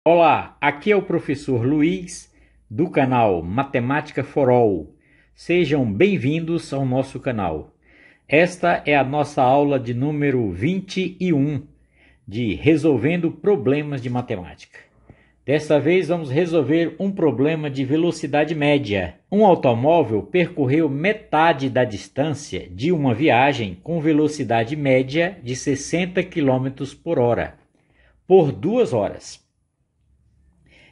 Olá, aqui é o professor Luiz do canal Matemática for All. Sejam bem-vindos ao nosso canal. Esta é a nossa aula de número 21 de Resolvendo Problemas de Matemática. Desta vez vamos resolver um problema de velocidade média. Um automóvel percorreu metade da distância de uma viagem com velocidade média de 60 km por hora por 2 horas.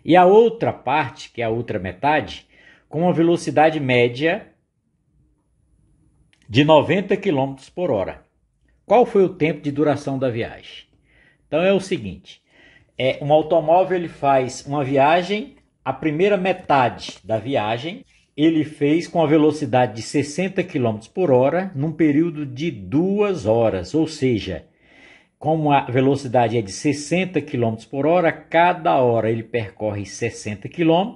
E a outra parte, que é a outra metade, com uma velocidade média de 90 km por hora. Qual foi o tempo de duração da viagem? Então é o seguinte, um automóvel ele faz uma viagem, a primeira metade da viagem ele fez com a velocidade de 60 km por hora num período de 2 horas, ou seja, como a velocidade é de 60 km por hora, cada hora ele percorre 60 km.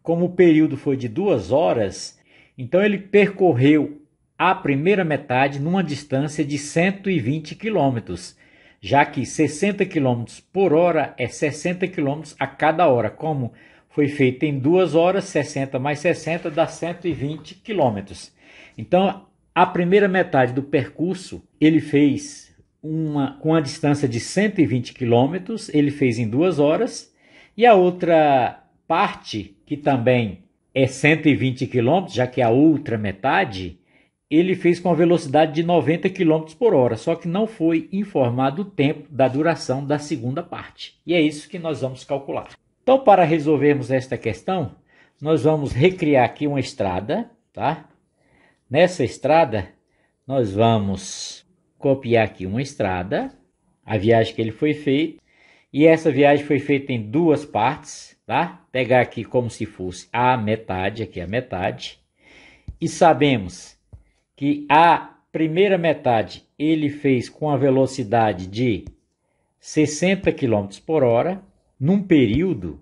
Como o período foi de 2 horas, então ele percorreu a primeira metade numa distância de 120 km, já que 60 km por hora é 60 km a cada hora. Como foi feito em 2 horas, 60 mais 60 dá 120 km. Então, a primeira metade do percurso ele fez com a distância de 120 km, ele fez em 2 horas, e a outra parte, que também é 120 km, já que é a outra metade, ele fez com a velocidade de 90 km por hora, só que não foi informado o tempo da duração da segunda parte. E é isso que nós vamos calcular. Então, para resolvermos esta questão, nós vamos recriar aqui uma estrada, tá? Nessa estrada, nós vamos copiar aqui uma estrada, a viagem que ele foi feito, e essa viagem foi feita em 2 partes, tá? Pegar aqui como se fosse a metade, aqui a metade, e sabemos que a primeira metade ele fez com a velocidade de 60 km por hora, num período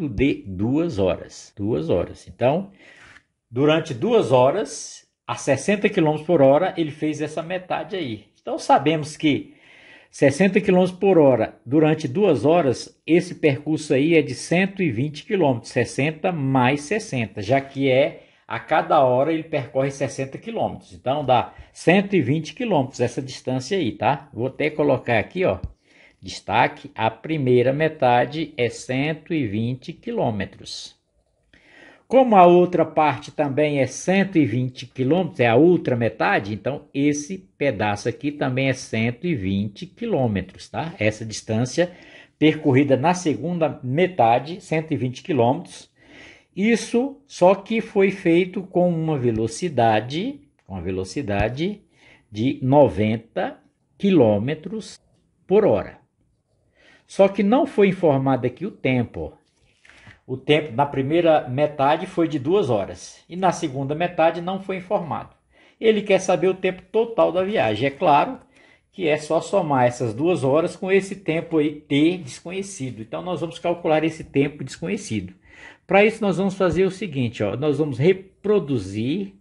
de 2 horas. 2 horas. Então, durante 2 horas, a 60 km por hora, ele fez essa metade aí. Então, sabemos que 60 km por hora durante 2 horas, esse percurso aí é de 120 km, 60 mais 60, já que a cada hora ele percorre 60 km. Então, dá 120 km essa distância aí, tá? Vou até colocar aqui, ó, destaque, a primeira metade é 120 km. Como a outra parte também é 120 km, é a outra metade, então esse pedaço aqui também é 120 km, tá? Essa distância percorrida na segunda metade, 120 km. Isso só que foi feito com uma velocidade de 90 km por hora. Só que não foi informado aqui o tempo. O tempo na primeira metade foi de 2 horas e na segunda metade não foi informado. Ele quer saber o tempo total da viagem. É claro que é só somar essas 2 horas com esse tempo aí T desconhecido. Então nós vamos calcular esse tempo desconhecido. Para isso nós vamos fazer o seguinte, ó, nós vamos reproduzir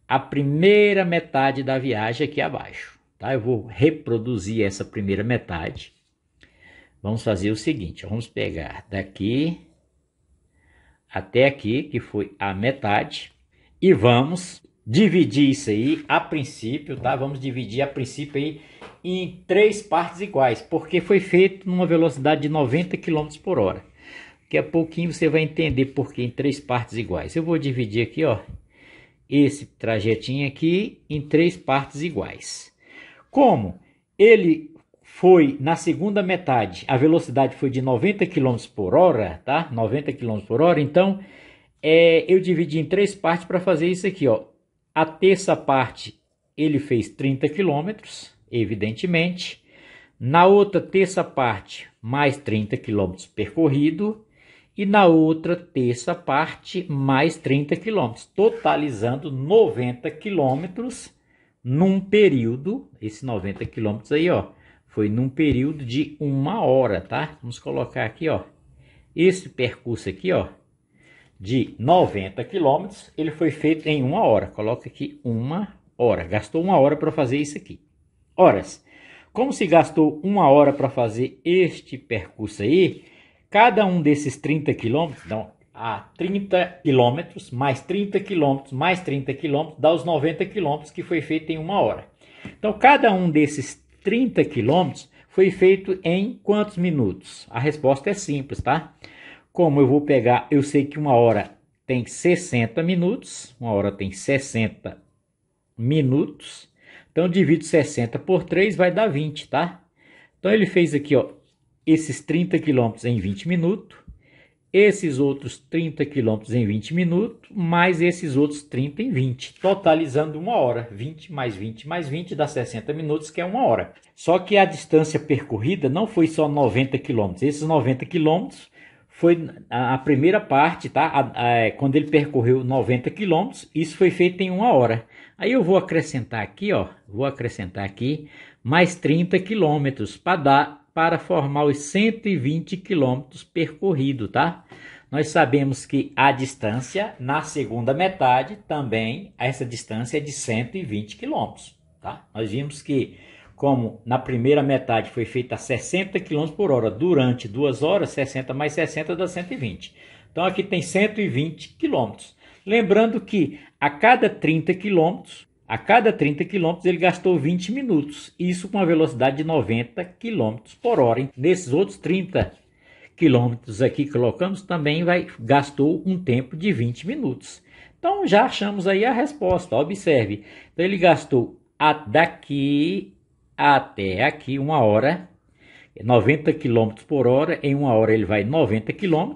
a primeira metade da viagem aqui abaixo. Tá? Eu vou reproduzir essa primeira metade. Vamos fazer o seguinte, ó, vamos pegar daqui até aqui, que foi a metade, e vamos dividir isso aí a princípio, tá? Vamos dividir a princípio aí em 3 partes iguais, porque foi feito numa velocidade de 90 km por hora. Daqui a pouquinho você vai entender por que em 3 partes iguais. Eu vou dividir aqui, ó, esse trajetinho aqui em 3 partes iguais. Como ele foi na segunda metade, a velocidade foi de 90 km por hora, tá? 90 km por hora, então eu dividi em 3 partes para fazer isso aqui, ó. A terça parte ele fez 30 km, evidentemente. Na outra terça parte, mais 30 km percorrido. E na outra terça parte, mais 30 km, totalizando 90 km num período, esse 90 km aí, ó, foi num período de 1 hora, tá? Vamos colocar aqui, ó, esse percurso aqui, ó, de 90 km, ele foi feito em 1 hora. Coloca aqui 1 hora, gastou 1 hora para fazer isso aqui. Horas, como se gastou 1 hora para fazer este percurso aí, cada um desses 30 quilômetros, então, a 30 quilômetros, mais 30 quilômetros, mais 30 quilômetros, dá os 90 quilômetros que foi feito em 1 hora. Então, cada um desses 30 quilômetros foi feito em quantos minutos? A resposta é simples, tá? Como eu vou pegar, eu sei que 1 hora tem 60 minutos, 1 hora tem 60 minutos, então divido 60 por 3, vai dar 20, tá? Então ele fez aqui, ó, esses 30 quilômetros em 20 minutos, esses outros 30 quilômetros em 20 minutos, mais esses outros 30 em 20, totalizando 1 hora. 20 mais 20 mais 20 dá 60 minutos, que é 1 hora. Só que a distância percorrida não foi só 90 quilômetros, esses 90 quilômetros foi a primeira parte, tá? Quando ele percorreu 90 quilômetros, isso foi feito em 1 hora. Aí eu vou acrescentar aqui, ó, mais 30 quilômetros para formar os 120 quilômetros percorridos, tá? Nós sabemos que a distância na segunda metade também, essa distância é de 120 quilômetros, tá? Nós vimos que, como na primeira metade foi feita a 60 km por hora durante 2 horas, 60 mais 60 dá 120. Então aqui tem 120 km. Lembrando que a cada 30 km ele gastou 20 minutos. Isso com a velocidade de 90 km por hora. Nesses outros 30 km aqui que colocamos também gastou um tempo de 20 minutos. Então já achamos aí a resposta. Observe. Então ele gastou daqui até aqui 1 hora, 90 km por hora, em 1 hora ele vai 90 km,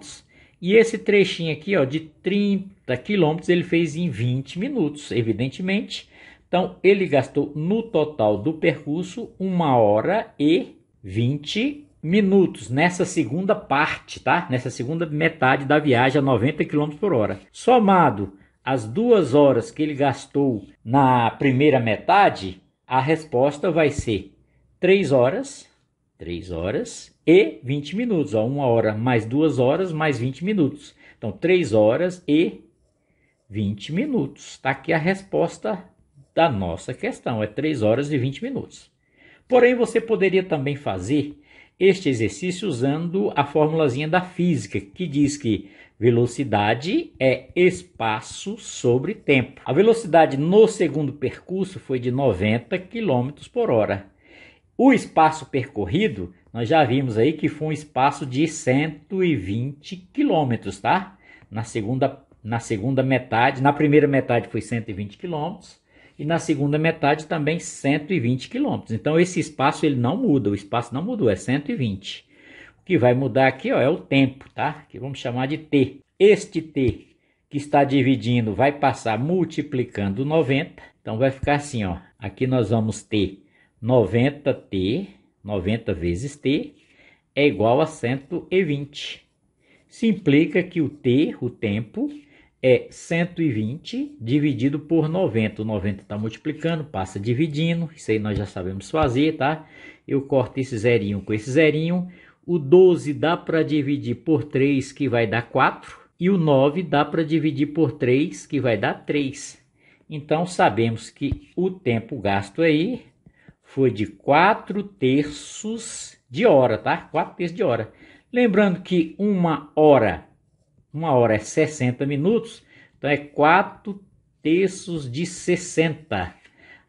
e esse trechinho aqui, ó, de 30 km ele fez em 20 minutos, evidentemente. Então ele gastou no total do percurso 1 hora e 20 minutos, nessa segunda parte, tá? Nessa segunda metade da viagem a 90 km por hora. Somado as 2 horas que ele gastou na primeira metade, a resposta vai ser 3 horas e 20 minutos. Ó, 1 hora mais 2 horas mais 20 minutos. Então, 3 horas e 20 minutos. Está aqui a resposta da nossa questão. É 3 horas e 20 minutos. Porém, você poderia também fazer este exercício usando a formulazinha da física, que diz que velocidade é espaço sobre tempo. A velocidade no segundo percurso foi de 90 km por hora. O espaço percorrido, nós já vimos aí que foi um espaço de 120 km, tá? Na segunda metade, na primeira metade foi 120 km e na segunda metade também 120 km. Então esse espaço ele não muda, o espaço não mudou, é 120. O que vai mudar aqui, ó, é o tempo, tá? Que vamos chamar de t. Este t que está dividindo vai passar multiplicando 90. Então vai ficar assim, ó. Aqui nós vamos ter 90t, 90 vezes t, é igual a 120. Isso implica que o t, o tempo, é 120 dividido por 90. O 90 está multiplicando, passa dividindo. Isso aí nós já sabemos fazer, tá? Eu corto esse zerinho com esse zerinho. O 12 dá para dividir por 3, que vai dar 4. E o 9 dá para dividir por 3, que vai dar 3. Então, sabemos que o tempo gasto aí foi de 4/3 de hora, tá? 4/3 de hora. Lembrando que 1 hora é 60 minutos, então é 4/3 de 60.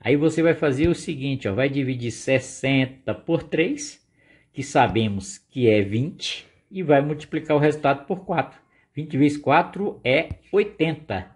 Aí você vai fazer o seguinte, ó, vai dividir 60 por 3, que sabemos que é 20, e vai multiplicar o resultado por 4. 20 vezes 4 é 80.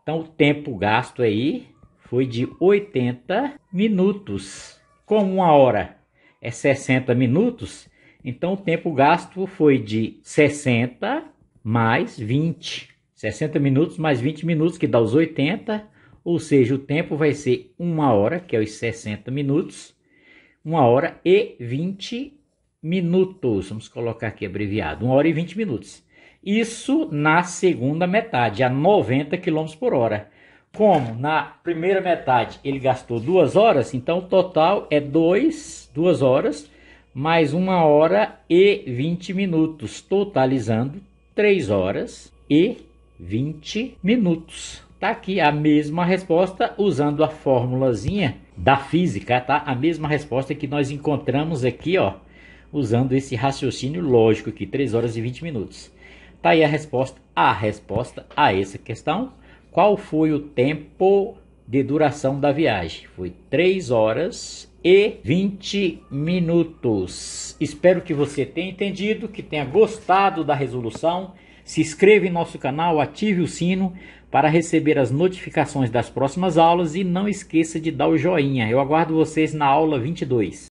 Então o tempo gasto aí foi de 80 minutos. Como 1 hora é 60 minutos, então o tempo gasto foi de 60 mais 20. 60 minutos mais 20 minutos, que dá os 80. Ou seja, o tempo vai ser 1 hora, que é os 60 minutos. 1 hora e 20 minutos. Vamos colocar aqui abreviado. 1 hora e 20 minutos. Isso na segunda metade, a 90 km por hora. Como na primeira metade ele gastou 2 horas, então o total é 2 horas mais 1 hora e 20 minutos, totalizando 3 horas e 20 minutos. Tá aqui a mesma resposta usando a formulazinha da física, tá? A mesma resposta que nós encontramos aqui, ó, usando esse raciocínio lógico aqui, 3 horas e 20 minutos. Tá aí a resposta a essa questão. Qual foi o tempo de duração da viagem? Foi 3 horas e 20 minutos. Espero que você tenha entendido, que tenha gostado da resolução. Se inscreva em nosso canal, ative o sino para receber as notificações das próximas aulas e não esqueça de dar o joinha. Eu aguardo vocês na aula 22.